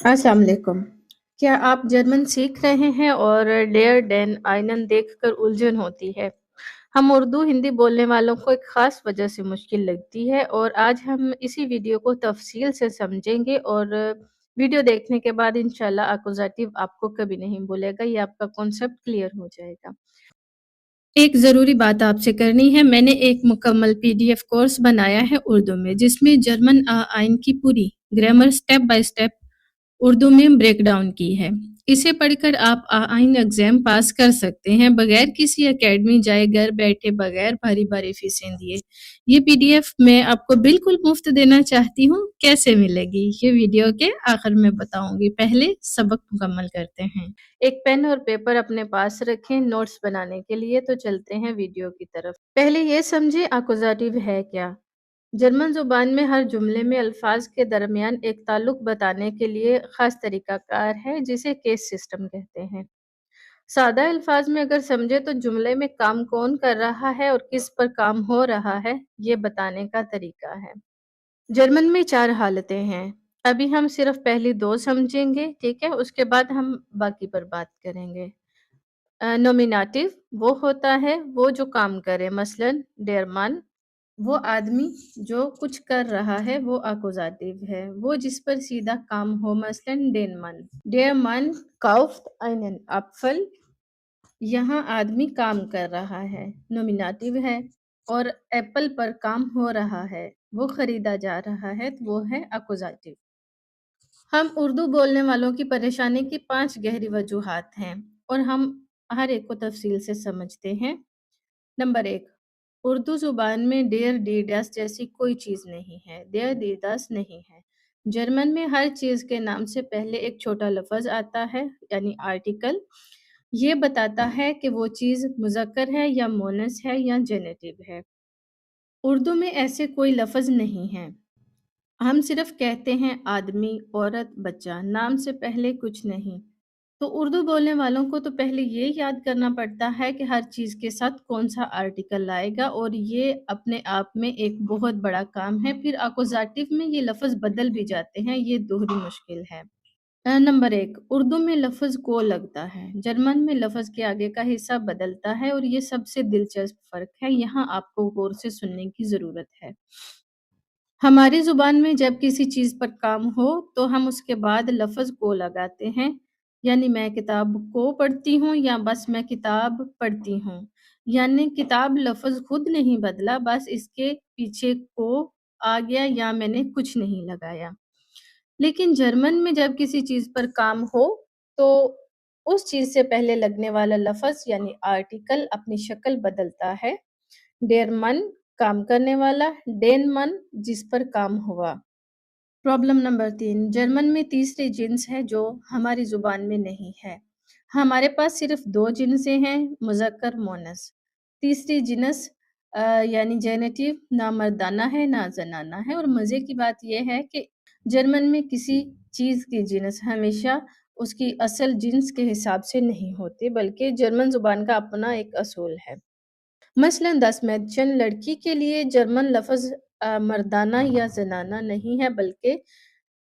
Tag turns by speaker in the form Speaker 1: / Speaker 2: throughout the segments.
Speaker 1: अस्सलाम वालेकुम। क्या आप जर्मन सीख रहे हैं और डेयर डेन आइनन देखकर उलझन होती है? हम उर्दू हिंदी बोलने वालों को एक ख़ास वजह से मुश्किल लगती है और आज हम इसी वीडियो को तफ़सील से समझेंगे और वीडियो देखने के बाद इंशाल्लाह अकुज़ाटिव आपको कभी नहीं भूलेगा, ये आपका कॉन्सेप्ट क्लियर हो जाएगा। एक ज़रूरी बात आपसे करनी है, मैंने एक मुकम्मल पीडीएफ कोर्स बनाया है उर्दू में, जिसमें जर्मन आइन की पूरी grammar step by step Urdu में ब्रेक डाउन की है। इसे पढ़कर आप आइन एग्जाम पास कर सकते हैं बगैर किसी एकेडमी जाए, घर बैठे, बगैर भारी भारी फीसें दिए। ये पीडीएफ मैं आपको बिल्कुल मुफ्त देना चाहती हूँ। कैसे मिलेगी ये वीडियो के आखिर में बताऊंगी। पहले सबक मुकम्मल करते हैं। एक पेन और पेपर अपने पास रखें नोट्स बनाने के लिए। तो चलते हैं वीडियो की तरफ। पहले ये समझे अकुजाटिव है क्या। जर्मन ज़ुबान में हर जुमले में अल्फाज के दरमियान एक ताल्लुक बताने के लिए ख़ास तरीक़ाकार है जिसे केस सिस्टम कहते हैं। सादा अल्फाज में अगर समझे तो जुमले में काम कौन कर रहा है और किस पर काम हो रहा है, ये बताने का तरीका है। जर्मन में 4 हालतें हैं। अभी हम सिर्फ पहली 2 समझेंगे, ठीक है? उसके बाद हम बाकी पर बात करेंगे। नॉमिनेटिव वो होता है वो जो काम करे, मसलन डेर मैन वो आदमी जो कुछ कर रहा है, वो अकुजाटिव है। वो जिस पर सीधा काम हो, मसलन डेन मन। डेर मन काउफ्ट einen Apfel, यहाँ आदमी काम कर रहा है, नॉमिनेटिव है। और एप्पल पर काम हो रहा है, वो खरीदा जा रहा है, तो वो है अकुजाटिव। हम उर्दू बोलने वालों की परेशानी की 5 गहरी वजूहात हैं और हम हर एक को तफसील से समझते हैं। नंबर 1, उर्दू ज़ुबान में डेयर डी डस जैसी कोई चीज़ नहीं है। डेयर डी डस नहीं है। जर्मन में हर चीज़ के नाम से पहले एक छोटा लफ्ज़ आता है, यानी आर्टिकल। ये बताता है कि वो चीज़ मुज़क्कर है या मोनस है या जेनेटिव है। उर्दू में ऐसे कोई लफ्ज़ नहीं है। हम सिर्फ कहते हैं आदमी, औरत, बच्चा, नाम से पहले कुछ नहीं। तो उर्दू बोलने वालों को तो पहले ये याद करना पड़ता है कि हर चीज़ के साथ कौन-सा आर्टिकल आएगा और ये अपने आप में एक बहुत बड़ा काम है। फिर अकुज़ाटिव में ये लफ़्ज़ बदल भी जाते हैं, ये दोहरी मुश्किल है। नंबर 1, उर्दू में लफ़्ज़ को लगता है। जर्मन में लफ़्ज़ के आगे का हिस्सा बदलता है और ये सबसे दिलचस्प फ़र्क है। यहाँ आपको गौर से सुनने की ज़रूरत है। हमारी ज़ुबान में जब किसी चीज़ पर काम हो तो हम उसके बाद लफ़्ज़ को लगाते हैं, यानी मैं किताब को पढ़ती हूँ या बस मैं किताब पढ़ती हूँ। यानी किताब लफ़्ज़ खुद नहीं बदला, बस इसके पीछे को आ गया या मैंने कुछ नहीं लगाया। लेकिन जर्मन में जब किसी चीज़ पर काम हो तो उस चीज़ से पहले लगने वाला लफ़्ज़ यानी आर्टिकल अपनी शक्ल बदलता है। डेर मन काम करने वाला, डेन मन जिस पर काम हुआ। प्रॉब्लम नंबर 3, जर्मन में तीसरी जिन्स है जो हमारी ज़ुबान में नहीं है। हमारे पास सिर्फ 2 जिन्सें हैं, मुज़क्कर, मुअन्नस। तीसरी जिनस यानी जेनेटिव ना मर्दाना है ना ज़नाना है। और मज़े की बात ये है कि जर्मन में किसी चीज़ की जिनस हमेशा उसकी असल जिन्स के हिसाब से नहीं होती, बल्कि जर्मन ज़ुबान का अपना एक असूल है। मसलन 10 मैचन लड़की के लिए जर्मन लफ्ज़ मर्दाना या ज़नाना नहीं है, बल्कि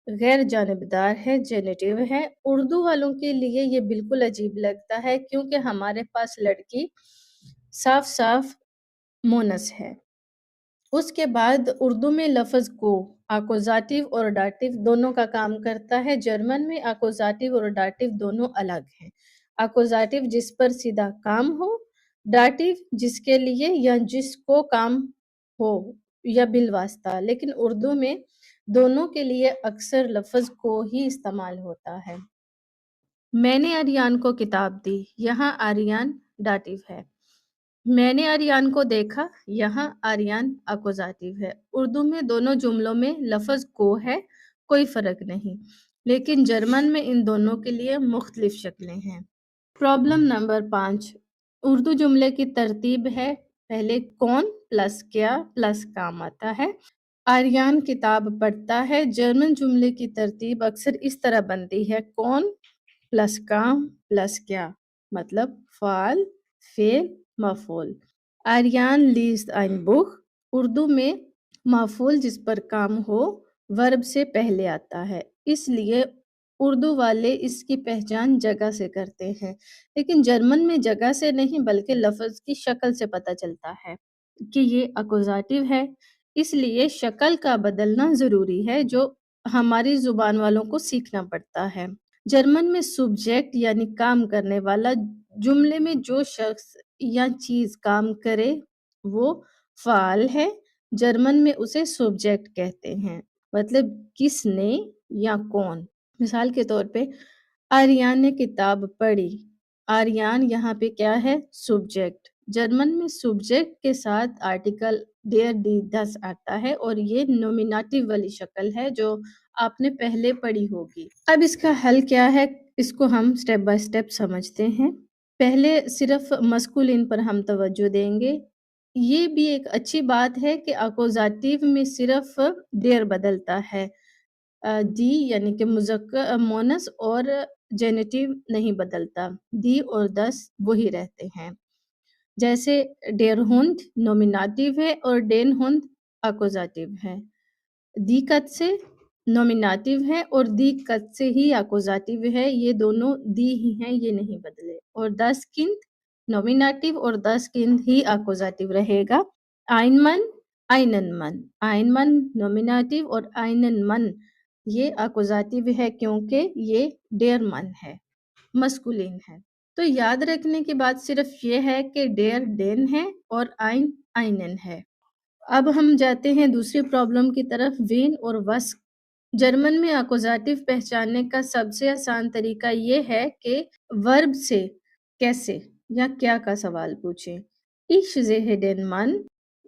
Speaker 1: गैर जानिबदार है, जेनेटिव है। उर्दू वालों के लिए ये बिल्कुल अजीब लगता है क्योंकि हमारे पास लड़की साफ-साफ मोनस है। उसके बाद उर्दू में लफ्ज़ को अकुज़ाटिव और डाटिव दोनों का काम करता है। जर्मन में अकुज़ाटिव और डाटिव दोनों अलग हैं। अकुज़ाटिव जिस पर सीधा काम हो, डाटिव जिसके लिए या जिसको काम हो या बिलवास्ता। लेकिन उर्दू में दोनों के लिए अक्सर लफ्ज़ को ही इस्तेमाल होता है। मैंने आर्यान को किताब दी, यहाँ आर्यान डाटिव है। मैंने आर्यान को देखा, यहाँ आर्यान अकुज़ाटिव है। उर्दू में दोनों जुमलों में लफ्ज़ को है, कोई फ़र्क नहीं। लेकिन जर्मन में इन दोनों के लिए मुख्तलिफ शक्लें हैं। प्रॉब्लम नंबर 5, उर्दू जुमले की तरतीब है, पहले कौन प्लस क्या प्लस काम आता है। आर्यान किताब पढ़ता है। जर्मन जुमले की तरतीब अक्सर इस तरह बनती है, कौन प्लस काम प्लस क्या, मतलब फ़ाल, फ़ेल, मफ़ूल। आर्यान लिस्ट ein Buch, उर्दू में मफ़ूल जिस पर काम हो वर्ब से पहले आता है, इसलिए اردو والے اس کی پہچان جگہ سے کرتے ہیں، لیکن جرمن میں جگہ سے نہیں بلکہ لفظ کی شکل سے پتہ چلتا ہے کہ یہ اکوزیٹو ہے، اس لیے شکل کا بدلنا ضروری ہے جو ہماری زبان والوں کو سیکھنا پڑتا ہے۔ جرمن میں سبجیکٹ یعنی کام کرنے والا، جملے میں جو شخص یا چیز کام کرے وہ فعال ہے، جرمن میں اسے سبجیکٹ کہتے ہیں، مطلب کس نے یا کون۔ مثال کے طور پہ آریان نے کتاب پڑھی، آریان یہاں پہ کیا ہے؟ سبجیکٹ۔ جرمن میں سبجیکٹ کے ساتھ آرٹیکل ڈیر ڈی دس آتا ہے اور یہ نومیناتیو والی شکل ہے جو آپ نے پہلے پڑھی ہوگی۔ اب اس کا حل کیا ہے؟ اس کو ہم سٹیپ بائی سٹیپ سمجھتے ہیں۔ پہلے صرف مسکولین پر ہم توجہ دیں گے۔ یہ بھی ایک اچھی بات ہے کہ اکوزیٹیو میں صرف دیر بدلتا ہے، دی یعنی کہ مذکر مونس اور جینیٹیو نہیں بدلتا، دی اور دس وہی رہتے ہیں۔ جیسے ڈیر ہند نومیناتیو ہے اور ڈین ہند اکوزیٹیو ہے، دی کت سے نومیناتیو ہے اور دی کت سے ہی اکوزیٹیو ہے، یہ دونوں دی ہی ہیں، یہ نہیں بدلے۔ اور دس کند نومیناتیو اور دس کند ہی اکوزیٹیو رہے گا۔ آئن من آئنن من، آئن من نومیناتیو اور آئنن من یہ اکوزیٹیو ہے کیونکہ یہ ڈیر من ہے، مسکولین ہے۔ تو یاد رکھنے کی بات صرف یہ ہے کہ ڈیر ڈین ہے اور آئن آئنن ہے۔ اب ہم جاتے ہیں دوسری پرابلم کی طرف، وین اور وس۔ جرمن میں اکوزیٹیو پہچاننے کا سب سے آسان طریقہ یہ ہے کہ ورب سے کیسے یا کیا کا سوال پوچھیں۔ Ich sehe den Mann،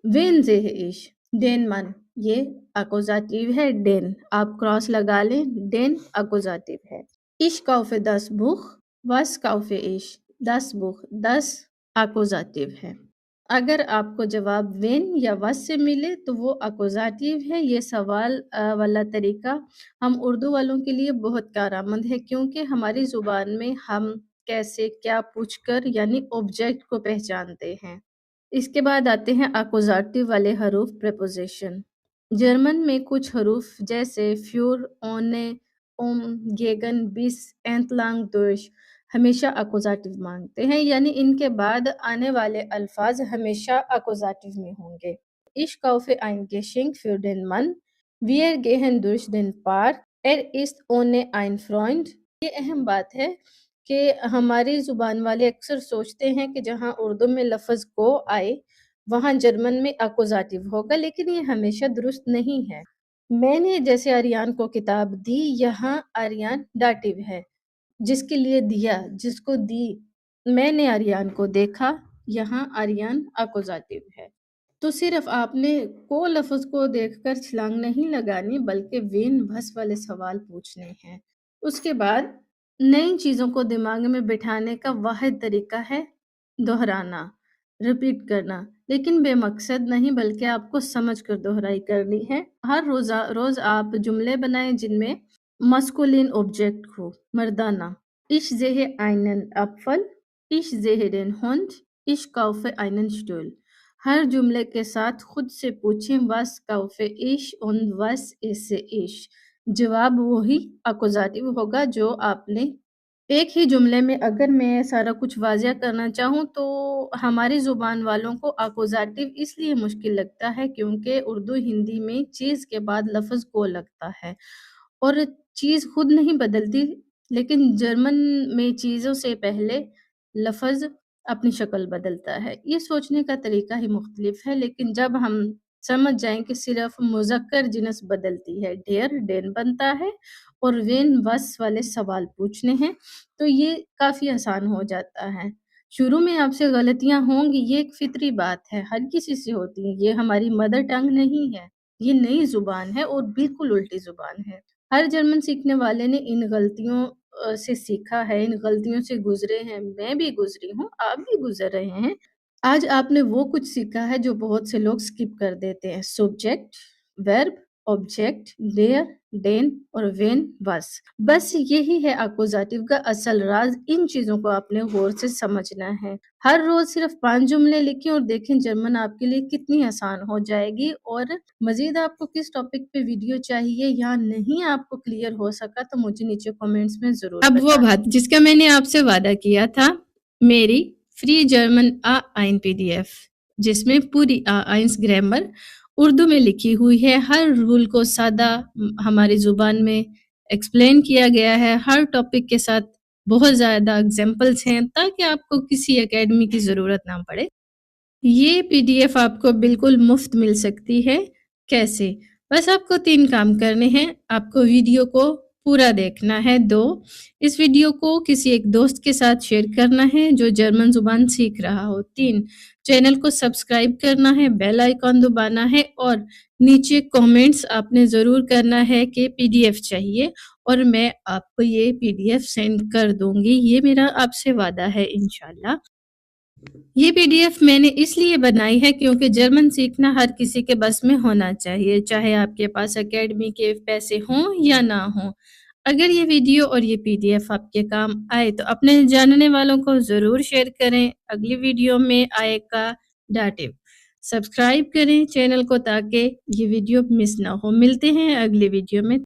Speaker 1: wen sehe ich؟ den Mann یہ اکوزیٹیو ہے، ڈین آپ کراس لگا لیں، ڈین اکوزیٹیو ہے۔ Ich kaufe das Buch، was kaufe ich؟ das Buch، das اکوزیٹیو ہے۔ اگر آپ کو جواب وین یا وس سے ملے تو وہ اکوزیٹیو ہے۔ یہ سوال والا طریقہ ہم اردو والوں کے لیے بہت کارآمد ہے کیونکہ ہماری زبان میں ہم کیسے کیا پوچھ کر یعنی آبجیکٹ کو پہچانتے ہیں۔ اس کے بعد آتے ہیں اکوزیٹیو والے حروف، پریپوزیشن۔ جرمن میں کچھ حروف جیسے فیور، اونے، اوم، گیگن، بیس، اینتلانگ، دوش ہمیشہ اکوزیٹیو مانگتے ہیں، یعنی ان کے بعد آنے والے الفاظ ہمیشہ اکوزیٹیو میں ہوں گے۔ Ich kaufe ein Geschenk für den Mann، wir gehen durch den Park، ist ohne ein Freund۔ یہ اہم بات ہے کہ ہماری زبان والے اکثر سوچتے ہیں کہ جہاں اردو میں لفظ کو آئے وہاں جرمن میں اکوزیٹیو ہوگا، لیکن یہ ہمیشہ درست نہیں ہے۔ میں نے جیسے آریان کو کتاب دی، یہاں آریان ڈاٹیو ہے، جس کے لیے دیا، جس کو دی۔ میں نے آریان کو دیکھا، یہاں آریان اکوزیٹیو ہے۔ تو صرف آپ نے کو لفظ کو دیکھ کر چھلانگ نہیں لگانی بلکہ وین بھس والے سوال پوچھنے ہیں۔ اس کے بعد نئی چیزوں کو دماغ میں بٹھانے کا واحد طریقہ ہے دہرانا، ریپیٹ کرنا، لیکن بے مقصد نہیں بلکہ آپ کو سمجھ کر دہرائی کرنی ہے۔ ہر روز آپ جملے بنائیں جن میں مسکولین آبجیکٹ ہو، مردانہ۔ Ich sehe einen Apfel، Ich sehe den Hund، Ich kaufe einen Stuhl۔ ہر جملے کے ساتھ خود سے پوچھیں was kaufe ich und was esse ich۔ جواب وہی اکوزیٹیو ہوگا جو آپ نے ایک ہی جملے میں۔ اگر میں سارا کچھ واضح کرنا چاہوں تو ہماری زبان والوں کو اکوزیٹیو اس لیے مشکل لگتا ہے کیونکہ اردو ہندی میں چیز کے بعد لفظ کو لگتا ہے اور چیز خود نہیں بدلتی، لیکن جرمن میں چیزوں سے پہلے لفظ اپنی شکل بدلتا ہے۔ یہ سوچنے کا طریقہ ہی مختلف ہے، لیکن جب ہم سمجھ جائیں کہ صرف مذکر جنس بدلتی ہے، ڈیر ڈین بنتا ہے اور وین وس والے سوال پوچھنے ہیں تو یہ کافی آسان ہو جاتا ہے۔ شروع میں آپ سے غلطیاں ہوں گی، یہ ایک فطری بات ہے، ہر کسی سے ہوتی ہیں، یہ ہماری مدر ٹنگ نہیں ہے، یہ نئی زبان ہے اور بالکل الٹی زبان ہے۔ ہر جرمن سیکھنے والے نے ان غلطیوں سے سیکھا ہے، ان غلطیوں سے گزرے ہیں، میں بھی گزری ہوں، آپ بھی گزر رہے ہیں۔ آج آپ نے وہ کچھ سیکھا ہے جو بہت سے لوگ سکپ کر دیتے ہیں، سبجیکٹ، ورب ऑब्जेक्ट, देयर, देन और व्हेन, बस यही है एक्कुसाटिव का असल राज। इन चीजों को आपने गौर से समझना है। हर रोज सिर्फ 5 जुमले लिखें और देखें जर्मन आपके लिए कितनी आसान हो जाएगी। और मजीद आपको किस टॉपिक पे वीडियो चाहिए या नहीं आपको क्लियर हो सका तो मुझे नीचे कमेंट्स में जरूर अब वो बात जिसका मैंने आपसे वादा किया था, मेरी फ्री जर्मन A1 PDF, जिसमें पूरी A1 ग्रामर उर्दू में लिखी हुई है। हर रूल को सादा हमारी जुबान में एक्सप्लेन किया गया है। हर टॉपिक के साथ बहुत ज़्यादा एग्जाम्पल्स हैं ताकि आपको किसी एकेडमी की ज़रूरत ना पड़े। ये PDF आपको बिल्कुल मुफ्त मिल सकती है। कैसे? बस आपको 3 काम करने हैं। आपको वीडियो को पूरा देखना है। 2, इस वीडियो को किसी एक दोस्त के साथ शेयर करना है जो जर्मन ज़ुबान सीख रहा हो। 3, चैनल को सब्सक्राइब करना है, बेल आइकॉन दबाना है और नीचे कमेंट्स आपने ज़रूर करना है कि PDF चाहिए और मैं आपको ये PDF सेंड कर दूँगी। ये मेरा आपसे वादा है इंशाल्लाह। ये PDF मैंने इसलिए बनाई है क्योंकि जर्मन सीखना हर किसी के बस में होना चाहिए, चाहे आपके पास एकेडमी के पैसे हों या ना हों। अगर ये वीडियो और ये PDF आपके काम आए तो अपने जानने वालों को ज़रूर शेयर करें। अगली वीडियो में आएगा डाटिव। सब्सक्राइब करें चैनल को ताकि ये वीडियो मिस ना हो। मिलते हैं अगली वीडियो में।